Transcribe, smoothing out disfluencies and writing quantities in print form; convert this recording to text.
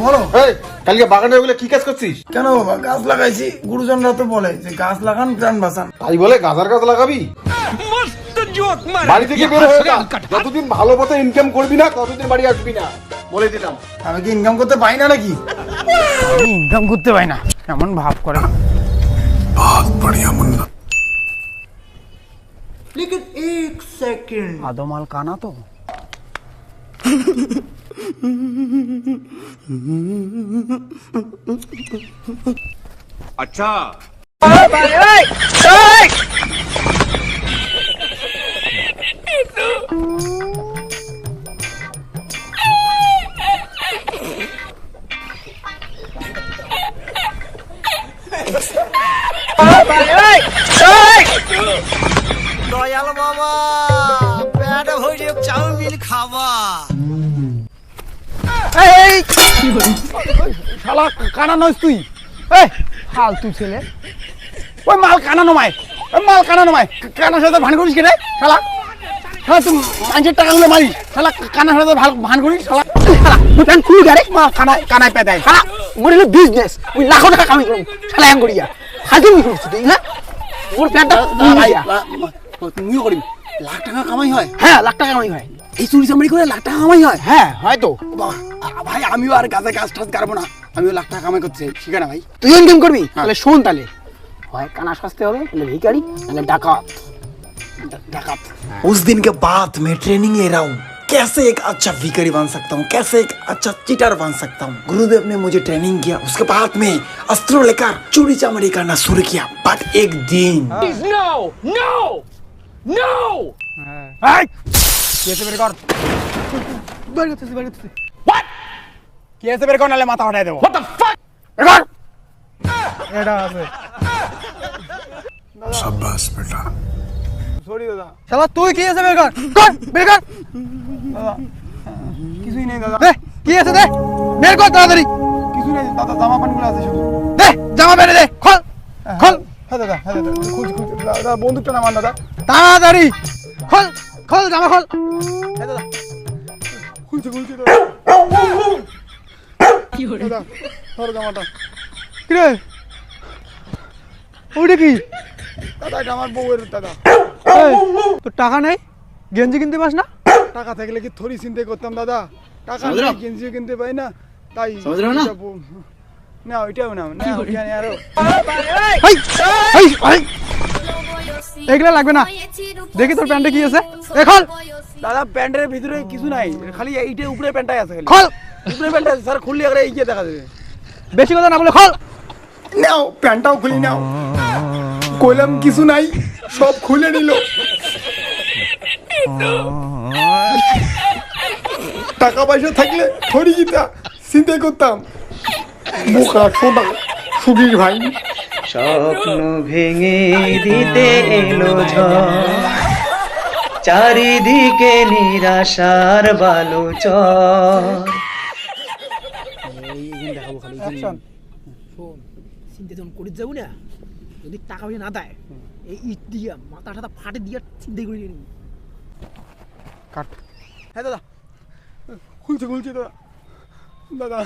বলো কালকে বাগানে ওগুলো কি কাজ করছিস? কেন বাবা, গাছ লাগাইছি। গুরুজনরা তো বলে যে গাছ লাগান প্রাণ বাঁচান। তাই বলে গাজার গাছ লাগাবি? বাড়ি থেকে বের হয়ে যা। যতদিন ভালো পথে ইনকাম করবি না ততদিন বাড়ি আসবি না, বলে দিলাম। আমি কি ইনকাম করতে পাই না নাকি? আমি ইনকাম করতে পাই না এমন ভাব করে। बहुत बढ़िया मुन्ना। लेकिन एक सेकंड, आदो माल काना तो अच्छा দয়াল বাবা, পেট ভরে চাউমিন খাওয়া। এই শালা কানা নইস তুই? এই ফালতু ছেলে, ওই মাল কানা নমায়, ওই মাল কানা নমায়। কানার সাথে ভান করিস কেন শালা? শালা তুই মানুষের টাকাগুলো মারিস, শালা কানার সাথে ভান করিস শালা। শালা তুই খুল গাড়ি মাল কানায় কানায় পেদায়। শালা মোর হলো বিজনেস, ওই লাখো টাকা কামাই করব শালা এম করিয়া। হাজির করছিস তুই না? ওর পেটটা ভাইয়া তুমিও করিস। লাখ টাকা কামাই হয়? হ্যাঁ, লাখ টাকা কামাই হয়। এই চুরি চামড়ি করে লাখ টাকা কামাই হয়? হ্যাঁ হয়তো। ভাই আমিও আর গাছে গাছ টাছ কাটবো না, আমিও লাখ টাকা কামাই করতে চাই। শিখে না ভাই, তুই ইনকাম করবি? তাহলে শোন, তাহলে হয় কানা সস্তে হবে, তাহলে ভিখারি, তাহলে ডাকাত। डाकत। उस दिन के बाद मैं ट्रेनिंग ले रहा हूँ कैसे एक अच्छा भिखारी बन सकता हूँ, कैसे एक अच्छा चीटर बन सकता हूँ। गुरुदेव ने मुझे ट्रेनिंग किया, उसके बाद में अस्त्र लेकर चोरी चामड़ी करना शुरू किया। बट एक दिन কেসে বের কর, বের করতেছি, বের করতেছি। হোয়াট? কেসে বের কর, নালে মাথা ফাটাই দেব। What the fuck? বের কর। এটা আছে। शाबाश बेटा। সরি দাদা। শালা তুই কি আছে বের কর, কর বের কর। দাদা কিছুই নেই দাদা। দে কি আছে দে, বের কর তাড়াতাড়ি। কিছু নেই দাদা, জামা প্যান্টগুলো আছে শুধু। দে জামা প্যান্ট দে, খোল খোল। হ্যাঁ দাদা, হ্যাঁ দাদা, খুঁজ খুঁজ দাদা, বন্দুকটা নামান দাদা, তাড়াতাড়ি খোল খোল জামা খোল। হ্যাঁ দাদা, খুলছে খুলছে দাদা। কি হলো দাদা? ধর জামাটা। কি রে ওটা কি? দাদা এটা আমার বউয়ের দাদা। তোর টাকা নেই, গেঞ্জি কিনতে পাস না? টাকা থাকলে কি থরি চিন্তা করতাম দাদা, টাকা নেই, গেঞ্জিও কিনতে পাই না, তাই না ওইটাও না না ওইখানে আরো এগুলা লাগবে না। দেখি তোর প্যান্টে কি আছে, খোল। দাদা প্যান্টের ভিতরে কিছু নাই, খালি এইটা উপরে প্যান্টটাই আছে। খোল, উপরে প্যান্টটা আছে স্যার, খুললে আরে এই যে দেখা যাবে। বেশি কথা না বলে খোল। নাও প্যান্টটাও খুলি নাও। কইলাম কিছু নাই, সব খুলে নিল। টাকা পয়সা থাকলে থরি গিতা চিন্তা করতাম। বোকা ছোটা সুগির ভাই। স্বপ্ন ভেঙে দিতে এলো ঝড়, চারিদিকে নিরাশার বালুচর। চিন্তা যখন করে যাবো না, যদি টাকা পয়সা না দেয়, এই ইট দিয়া মাথা টাথা ফাটে দিয়া চিন্তা করে নিবি। কাট। হ্যাঁ দাদা, খুলছে খুলছে দাদা, দাদা